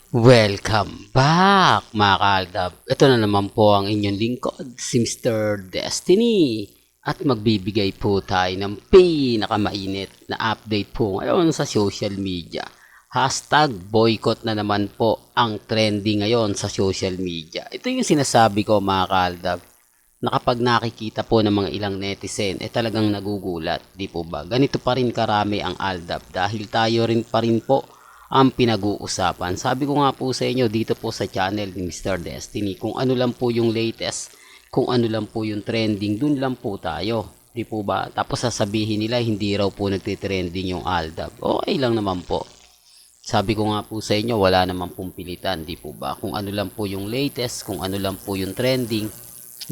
Welcome back mga kaaldab. Ito na naman po ang inyong lingkod, si Mr. Destiny. At magbibigay po tayo ng pinakamainit na update po ngayon sa social media. Hashtag boycott na naman po ang trending ngayon sa social media. Ito yung sinasabi ko mga kaaldab, na kapag nakikita po ng mga ilang netizen, talagang nagugulat. Di po ba? Ganito pa rin karami ang aldab dahil tayo rin pa rin po ang pinag-uusapan. Sabi ko nga po sa inyo dito po sa channel ni Mr. Destiny, kung ano lang po yung latest, kung ano lang po yung trending, dun lang po tayo. Di po ba? Tapos sasabihin nila hindi raw po nagtitrending yung aldab. Okay lang naman po. Sabi ko nga po sa inyo, wala naman pong pilitan. Di po ba? Kung ano lang po yung latest, kung ano lang po yung trending,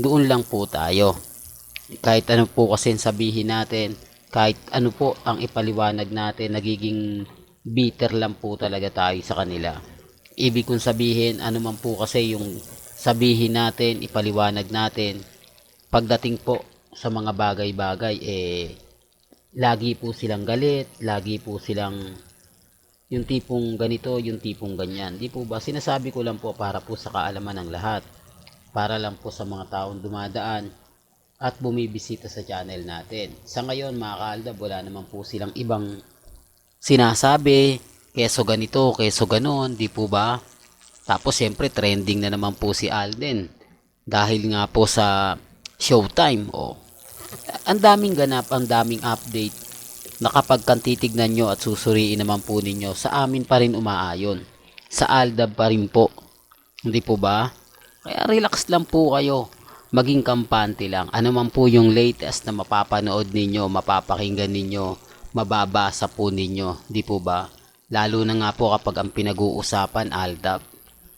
doon lang po tayo. Kahit ano po kasi sabihin natin, kahit ano po ang ipaliwanag natin, nagiging bitter lang po talaga tayo sa kanila. Ibig kong sabihin, ano man po kasi yung sabihin natin, ipaliwanag natin, pagdating po sa mga bagay-bagay, lagi po silang galit, lagi po silang yung tipong ganito, yung tipong ganyan. Di po ba? Sinasabi ko lang po para po sa kaalaman ng lahat. Para lang po sa mga taong dumadaan at bumibisita sa channel natin. Sa ngayon, mga kaaldab, wala naman po silang ibang sinasabi, keso ganito, keso ganon, di po ba? Tapos siyempre trending na naman po si Alden dahil nga po sa Showtime. Ang daming ganap, ang daming update na kapag kan titignan nyo at susuriin naman po ninyo, sa amin pa rin umaayon. Sa Aldab pa rin po. Hindi po ba? Kaya relax lang po kayo. Maging kampante lang. Ano man po yung latest na mapapanood ninyo, mapapakinggan ninyo, mababasa po ninyo, di po ba? Lalo na nga po kapag ang pinag-uusapan aldab.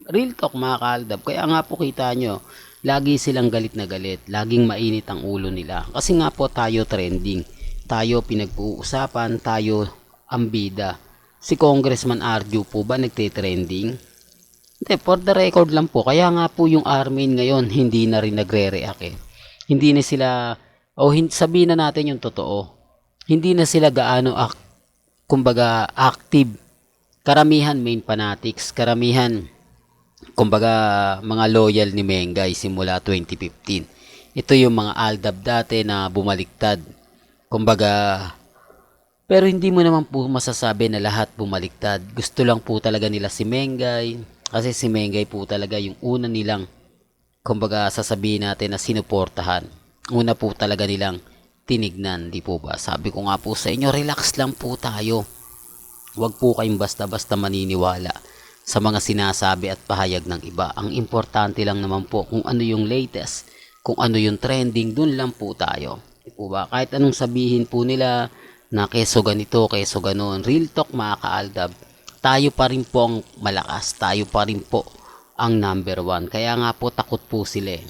Real talk mga kaaldab. Kaya nga po kita nyo, lagi silang galit na galit, laging mainit ang ulo nila. Kasi nga po tayo trending, tayo pinag-uusapan, tayo ang bida. Si Congressman Arjo po ba nagte-trending? Hindi, for the record lang po. Kaya nga po yung Armin ngayon hindi na rin nagre-react eh. Hindi na sila, sabihin na natin yung totoo, hindi na sila gaano kumbaga active. Karamihan main fanatics, karamihan kumbaga mga loyal ni Mengay simula 2015. Ito yung mga aldab dati na bumaliktad. Kumbaga, pero hindi mo naman po masasabi na lahat bumaliktad. Gusto lang po talaga nila si Mengay kasi si Mengay po talaga yung una nilang kumbaga sasabihin natin na sinuportahan. Una po talaga nilang tinignan, di po ba? Sabi ko nga po sa inyo, relax lang po tayo. Huwag po kayong basta-basta maniniwala sa mga sinasabi at pahayag ng iba. Ang importante lang naman po kung ano yung latest, kung ano yung trending, dun lang po tayo. Di po ba? Kahit anong sabihin po nila na keso ganito, keso ganon, real talk mga kaaldab, tayo pa rin po ang malakas, tayo pa rin po ang number one. Kaya nga po takot po sila eh.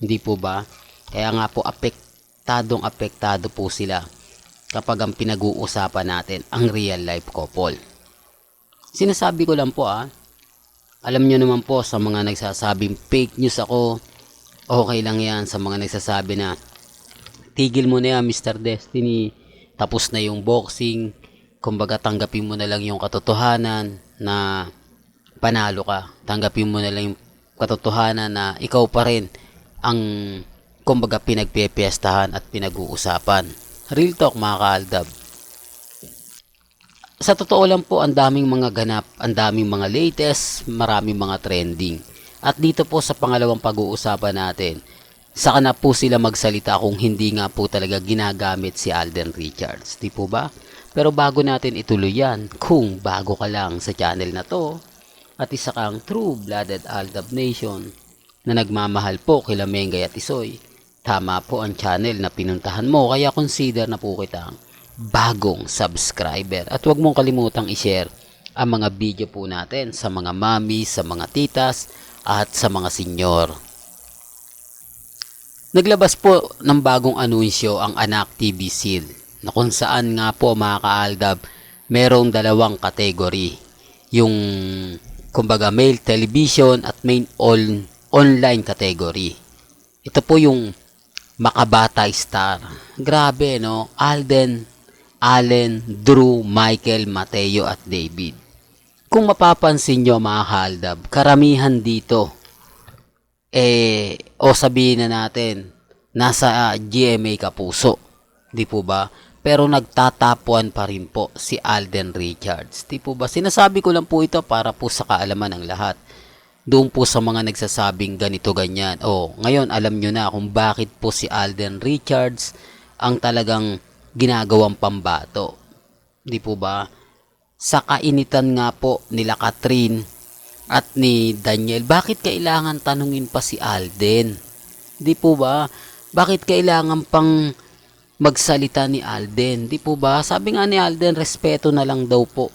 Hindi po ba? Kaya nga po apektado po sila kapag ang pinag-uusapan natin ang real life couple. Sinasabi ko lang po alam nyo naman po sa mga nagsasabing fake news ako, okay lang yan. Sa mga nagsasabi na tigil mo na yan Mr. Destiny, tapos na yung boxing, kumbaga tanggapin mo na lang yung katotohanan na panalo ka, tanggapin mo na lang yung katotohanan na ikaw pa rin ang kumbaga pinagpepiestahan at pinag-uusapan. Real talk mga kaaldab. Sa totoo lang po, ang daming mga ganap, ang daming mga latest, maraming mga trending. At dito po sa pangalawang pag-uusapan natin, saka na po sila magsalita kung hindi nga po talaga ginagamit si Alden Richards. Di po ba? Pero bago natin ituloy yan, kung bago ka lang sa channel na to, at isa kang true-blooded Aldab Nation na nagmamahal po kila Mengay at Isoy, tama po ang channel na pinuntahan mo, kaya consider na po kitang bagong subscriber. At huwag mong kalimutang i-share ang mga video po natin sa mga mami, sa mga titas, at sa mga senyor. Naglabas po ng bagong anunsyo ang Anak TV Seal na kung saan nga po mga kaaldab, merong dalawang kategory. Yung kumbaga male television at main online category. Ito po yung makabata star. Grabe no, Alden, Allen, Drew, Michael, Mateo at David. Kung mapapansin nyo mga kaaldab, karamihan dito, o sabihin na natin, nasa GMA Kapuso. Di po ba? Pero nagtatapuan pa rin po si Alden Richards. Di po ba? Sinasabi ko lang po ito para po sa kaalaman ng lahat. Doon po sa mga nagsasabing ganito ganyan. Ngayon alam nyo na kung bakit po si Alden Richards ang talagang ginagawang pambato. Di po ba? Sa kainitan nga po nila Catherine at ni Daniel, bakit kailangan tanungin pa si Alden? Di po ba? Bakit kailangan pang magsalita ni Alden? Di po ba? Sabi nga ni Alden, respeto na lang daw po.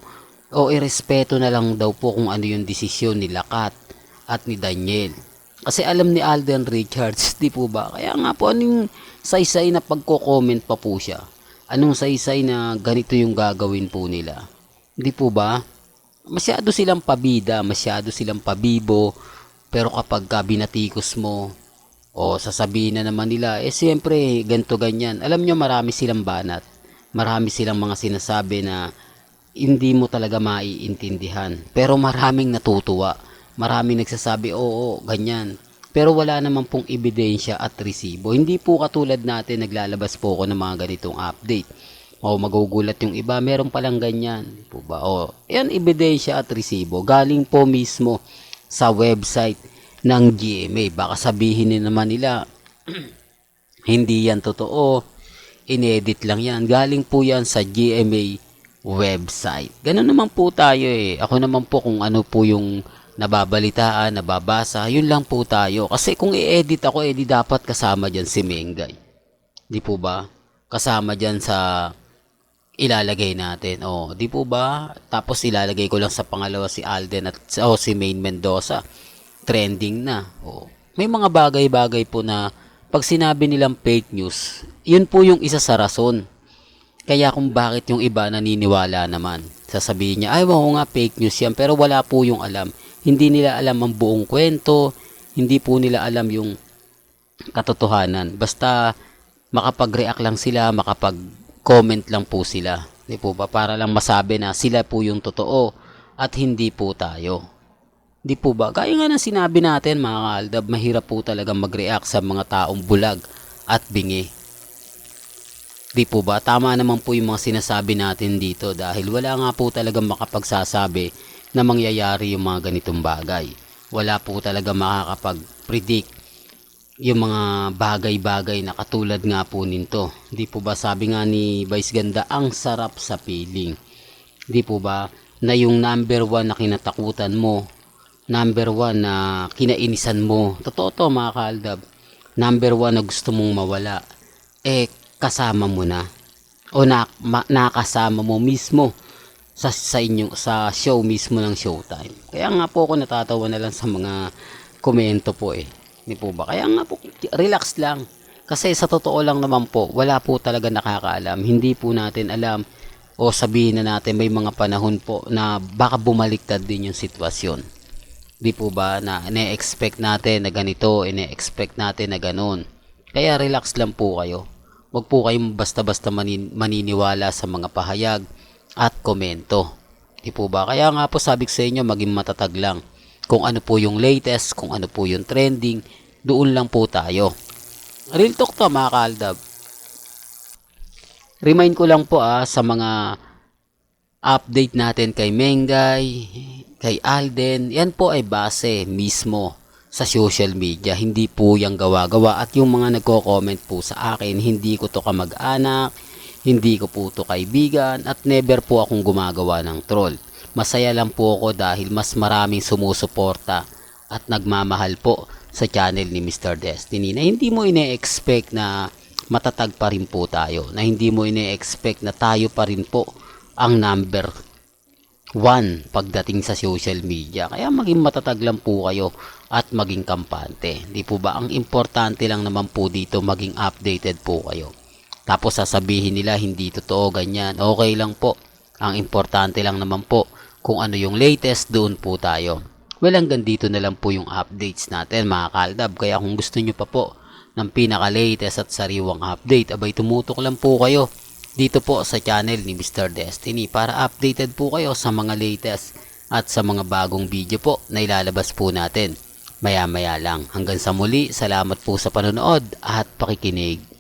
O irespeto na lang daw po kung ano yung desisyon ni Kat at ni Daniel. Kasi alam ni Alden Richards, di po ba? Kaya nga po, anong saysay na pagko-comment pa po siya? Anong saysay na ganito yung gagawin po nila? Di po ba? Masyado silang pabida, masyado silang pabibo, pero kapag binatikos mo, sasabihin na naman nila, siyempre, ganto ganyan. Alam nyo, marami silang banat. Marami silang mga sinasabi na hindi mo talaga maiintindihan. Pero maraming natutuwa. Maraming nagsasabi, oo, ganyan. Pero wala naman pong ebidensya at resibo. Hindi po katulad natin, naglalabas po ako ng mga ganitong update. Magugulat yung iba, meron palang ganyan. Po ba? Yan, ebidensya at resibo. Galing po mismo sa website ng GMA. Baka sabihin naman nila, hindi yan totoo. Inedit lang yan. Galing po yan sa GMA website. Ganun naman po tayo eh. Ako naman po kung ano po yung nababalitaan, nababasa, yun lang po tayo. Kasi kung i-edit ako, di dapat kasama dyan si Mengay. Di po ba? Kasama dyan sa ilalagay natin. Di po ba? Tapos ilalagay ko lang sa pangalawa si Alden at si Maine Mendoza. Trending na. May mga bagay-bagay po na pag sinabi nilang fake news, yun po yung isa sa rason. Kaya kung bakit yung iba naniniwala naman. Sasabihin niya, nga fake news yan, pero wala po yung alam. Hindi nila alam ang buong kwento, hindi po nila alam yung katotohanan. Basta makapag-react lang sila, makapag-comment lang po sila. Di po ba? Para lang masabi na sila po yung totoo at hindi po tayo. Di po ba? Gaya nga ng sinabi natin mga kaaldab, mahirap po talaga mag-react sa mga taong bulag at bingi. Di po ba? Tama naman po yung mga sinasabi natin dito dahil wala nga po talaga makapagsasabi na mangyayari yung mga ganitong bagay. Wala po talaga makakapag-predict yung mga bagay-bagay na katulad nga po nito. Di po ba? Sabi nga ni Vice Ganda, ang sarap sa feeling. Di po ba? Na yung number 1 na kinatakutan mo, number 1 na kinainisan mo, totoo to mga kaaldab, number 1 na gusto mong mawala, kasama mo na o nakasama mo mismo sa inyong sa show mismo ng Showtime. Kaya nga po ako natatawa na lang sa mga komento po Di po ba? Kaya nga po relax lang. Kasi sa totoo lang naman po, wala po talaga nakakaalam. Hindi po natin alam o sabihin na natin may mga panahon po na baka bumaliktad din yung sitwasyon. Di po ba? Na ine-expect natin na ganito, ine-expect natin na ganon. Kaya relax lang po kayo. Huwag po kayong basta-basta maniniwala sa mga pahayag at komento. Di po ba? Kaya nga po sabi ko sa inyo, maging matatag lang. Kung ano po yung latest, kung ano po yung trending, doon lang po tayo. Real talk to mga kaaldab. Remind ko lang po sa mga update natin kay Mengay, kay Alden, yan po ay base mismo sa social media. Hindi po yung gawa-gawa at yung mga nagko-comment po sa akin, hindi ko to kamag-anak, hindi ko po to kaibigan at never po akong gumagawa ng troll. Masaya lang po ako dahil mas maraming sumusuporta at nagmamahal po sa channel ni Mr. Destiny na hindi mo ine-expect na matatag pa rin po tayo, na hindi mo ine-expect na tayo pa rin po ang number 1 pagdating sa social media. Kaya maging matatag lang po kayo at maging kampante. Di po ba? Ang importante lang naman po dito maging updated po kayo. Tapos sasabihin nila hindi totoo ganyan. Okay lang po. Ang importante lang naman po kung ano yung latest, doon po tayo. Well, hanggang dito na lang po yung updates natin mga kaaldab. Kaya kung gusto nyo pa po ng pinaka-latest at sariwang update, abay tumutok lang po kayo dito po sa channel ni Mr. Destiny para updated po kayo sa mga latest at sa mga bagong video po na ilalabas po natin maya maya lang. Hanggang sa muli, salamat po sa panonood at pakikinig.